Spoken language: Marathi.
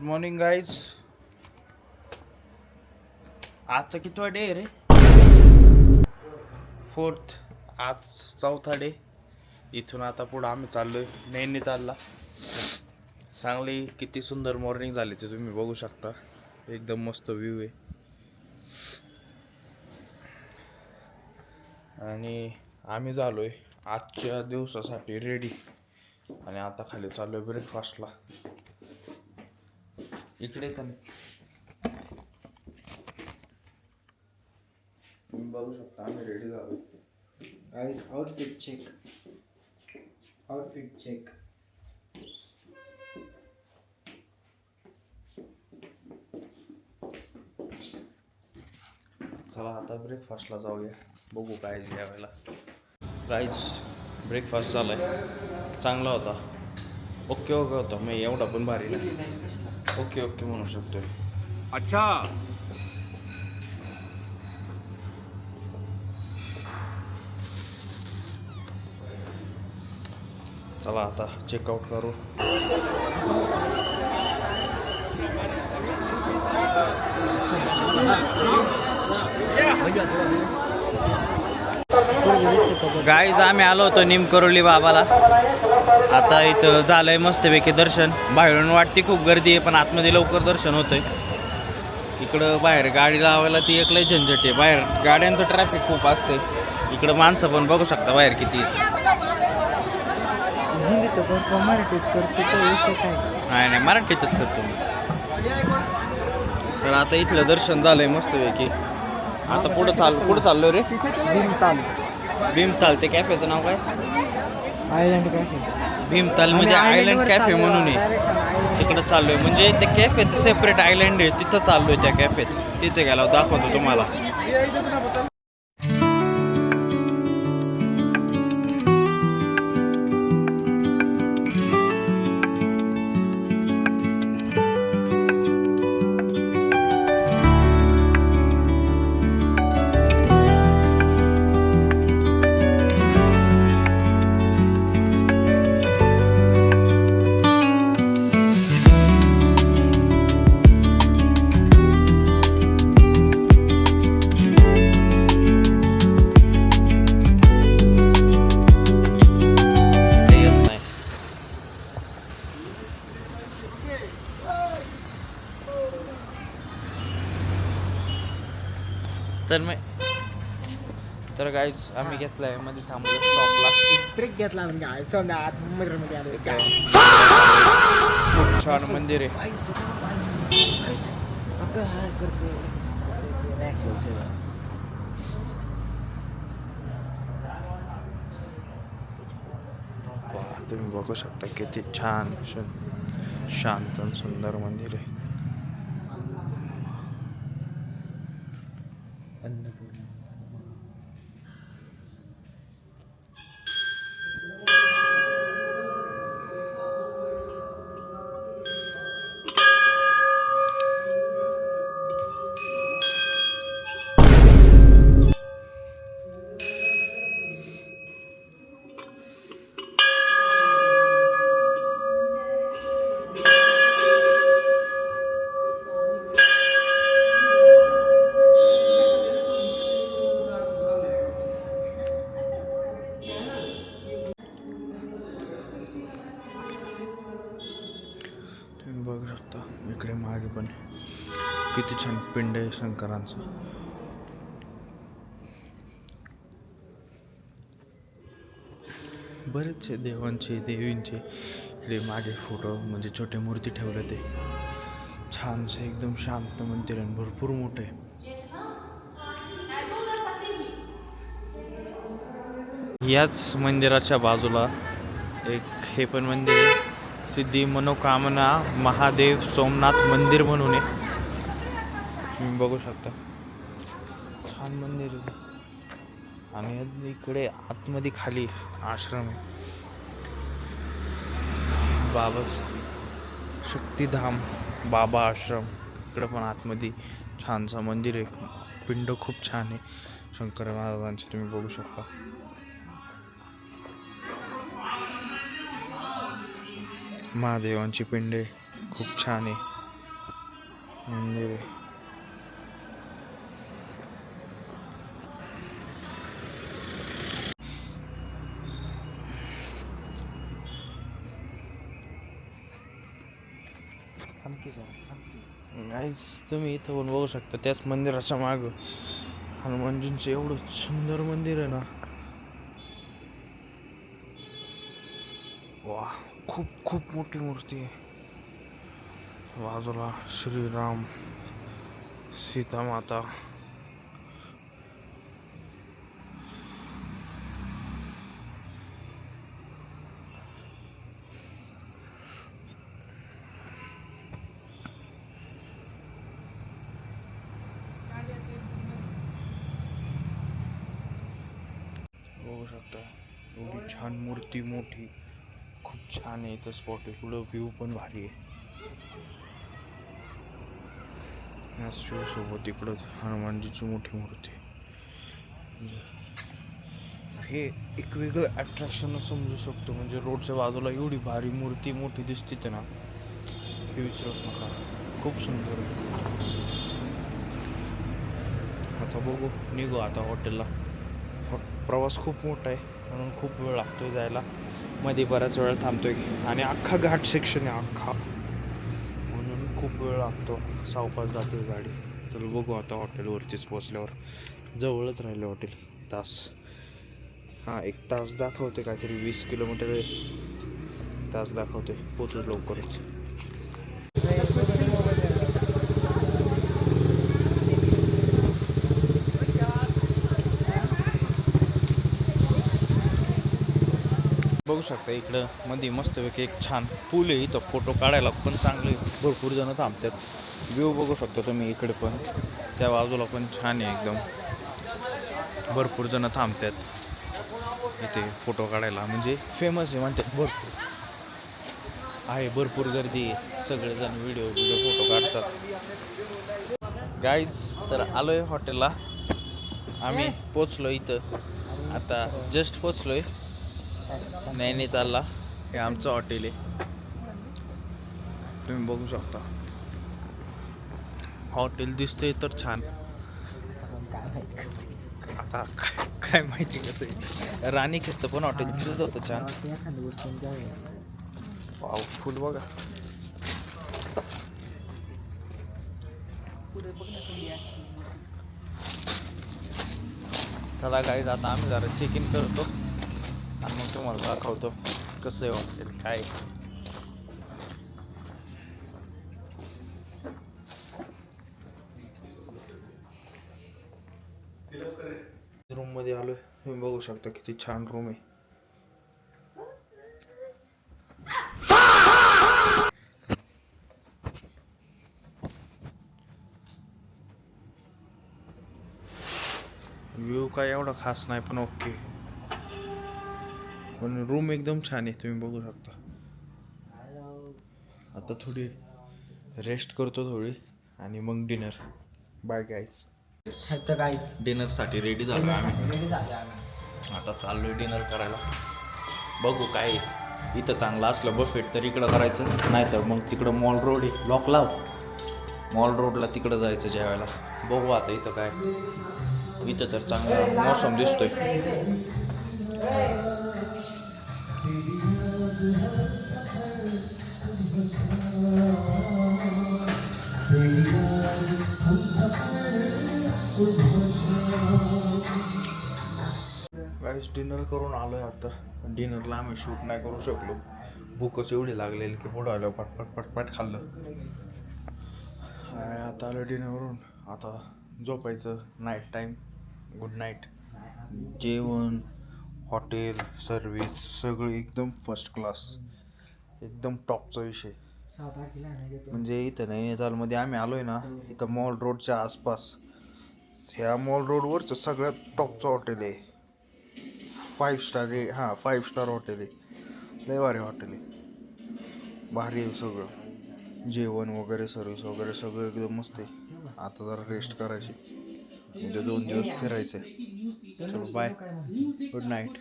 Good morning guys. आजचा कितवा डे रे? फोर्थ. आज चौथा डे. इथून आता पुढं आम्ही चाललोय नैनितालला. चांगली किती सुंदर मॉर्निंग झाली ते तुम्ही बघू शकता. एकदम मस्त व्ह्यू आहे आणि आम्ही झालोय आजच्या दिवसासाठी रेडी आणि आता खाली चाललोय ब्रेकफास्टला. इकडे तर तुम्ही बघू शकता आम्ही रेडी झालो. Guys outfit check. Outfit check. चला आता ब्रेकफास्टला जाऊया. बघू काय यावेळेला. राईस ब्रेकफास्ट झालाय. चांगला होता. ओके ओके होता. मी एवढा पण भारी नाही. ओके ओके म्हणू शकतोय. अच्छा. चला आता चेकआउट करू. गाईज आम्ही आलो होतो निमकरोली बाबाला. आता इथं झालंय मस्तपैकी दर्शन. बाहेरून वाटते खूप गर्दी आहे पण आतमध्ये लवकर दर्शन होतंय. इकडं बाहेर गाडी लावायला ती एक लय झंझट आहे. बाहेर गाड्यांचं ट्रॅफिक खूप असते. इकडं माणसं पण बघू शकता बाहेर किती. नाही मराठीतच करतो मी. तर आता इथलं दर्शन झालंय मस्तपैकी. आता पुढं चाललो रे. भीमताल. ते कॅफेचं नाव काय? Island cafe. भीमताल म्हणजे आयलँड कॅफे म्हणून आहे. तिकडं चाललोय म्हणजे त्या कॅफेचं सेपरेट आयलँड आहे. तिथं चाललोय त्या कॅफेत. तिथे गेला दाखवतो तुम्हाला. तर गाईज आम्ही घेतलाय मध्ये थांबलो स्टॉपला. ट्रिक घेतला म्हणजे समजा आतमध्ये आलो. खूप छान मंदिर आहे. तुम्ही बघू शकता किती छान शांत आणि सुंदर मंदिर आहे. बघू शकता इकडे मागे पण किती छान पिंड आहे शंकरांचं. बरेचसे देवांचे देवींचे इकडे मागे फोटो म्हणजे छोटे मूर्ती ठेवले. ते छानसे एकदम शांत मंदिर आहे. भरपूर मोठे. याच मंदिराच्या बाजूला एक हे पण मंदिर आहे. सिद्धी मनोकामना महादेव सोमनाथ मंदिर म्हणून आहे. तुम्ही बघू शकता छान मंदिर आहे. आणि इकडे आतमध्ये खाली आश्रम आहे. बाबा शक्तिधाम बाबा आश्रम. इकडे पण आतमध्ये छानसा मंदिर आहे. पिंड खूप छान आहे शंकर महाराजांचे. तुम्ही बघू शकता. महादेवांची पिंडे खूप छान आहे. मंदिर आहे. गाईस तुम्ही इथं पण बघू शकता त्याच मंदिराच्या मागं हनुमानजींचं एवढं सुंदर मंदिर आहे ना. वा, खूप खूप मोठी मूर्ती आहे. बाजूला श्रीराम, सीता माता. बघू शकता एवढी छान मूर्ती मोठी, खूप छान आहे इथं स्पॉट आहे. पुढं व्ह्यू पण भारी आहे. सोबत इकडं हनुमानजीची मोठी मूर्ती. हे एक वेगळं अट्रॅक्शन समजू शकतो. म्हणजे रोडच्या बाजूला एवढी भारी मूर्ती मोठी दिसते ते ना, हे विचारूच नका. खूप सुंदर आहे. आता बघू, निघू आता हॉटेलला. प्रवास खूप मोठा आहे म्हणून खूप वेळ लागतोय जायला. मध्ये बराच वेळ थांबतोय आणि अख्खा घाट सेक्शन आहे अख्खा, म्हणून खूप वेळ लागतो. सावकाश जाते गाडी. तर बघू आता हॉटेलवरतीच पोचल्यावर. जवळच राहिलं हॉटेल. तास, हां 1 तास दाखवते काहीतरी. 20 किलोमीटर तास दाखवते. पोचू लवकरच. बघू शकता इकडं मध्ये मस्तपैकी एक छान पूल आहे. इथं फोटो काढायला पण चांगले भरपूर जण थांबतात. व्ह्यू बघू शकता तुम्ही इकडे पण, त्या बाजूला पण छान आहे एकदम. भरपूर जण थांबतात इथे फोटो काढायला. म्हणजे फेमस आहे म्हणतात, भरपूर आहे, भरपूर गर्दी आहे. सगळेजण व्हिडिओ फोटो काढतात. गाईज तर आलोय हॉटेलला. आम्ही पोचलो इथं आता, जस्ट पोचलोय नैनितालला. हे आमचं हॉटेल आहे, तुम्ही बघू शकता. हॉटेल दिसतंय तर छान. आता काय माहिती कसं आहे. राणीखेतचं पण हॉटेल दिसत होतं छान. वाव, फुल बघा. चला गाईज आता आम्ही जरा चेक इन करतो आणि मग तुम्हाला दाखवतो कसं आहे हॉटेल काय. रूम मध्ये आलोय, तुम्ही बघू शकता किती छान रूम आहे. व्ह्यू काय एवढा खास नाही पण ओके. पण रूम एकदम छान आहे, तुम्ही बघू शकता. आता थोडी रेस्ट करतो थोडी आणि मग डिनर. Bye guys. डिनरसाठी रेडी झालो आम्ही. आता चाललोय डिनर करायला. बघू काय इथं चांगलं असलं बफेट तर इकडं करायचं, नाही तर मग तिकडं मॉल रोड आहे, लॉक लाव मॉल रोडला तिकडं जायचं जेवायला. बघू आता इथं काय. इथं तर चांगला मौसम दिसतोय. गाईस डिनर करून आलोय आता. डिनरला आम्ही शूट नाही करू शकलो, भूकच एवढी लागलेली की पुढं आलं पटपट पटपट खाल्लं. आता आलं डिनरवरून, आता झोपायचं. Night time. Good night. जेवण, हॉटेल, सर्विस सगळं एकदम फर्स्ट क्लास, एकदम टॉपचा विषय. म्हणजे इथं नैनितालमध्ये आम्ही आलोय ना, इथं मॉल रोडच्या आसपास ह्या मॉल रोडवरचं सगळ्यात टॉपचं हॉटेल आहे. 5 स्टार. हां 5 स्टार हॉटेल आहे. लय भारी हॉटेल आहे, भारी आहे सगळं. जेवण वगैरे सर्विस वगैरे सगळं एकदम मस्त आहे. आता जरा रेस्ट करायची, उद्या 2 दिवस फिरायचं आहे. चलो बाय, गुड नाईट.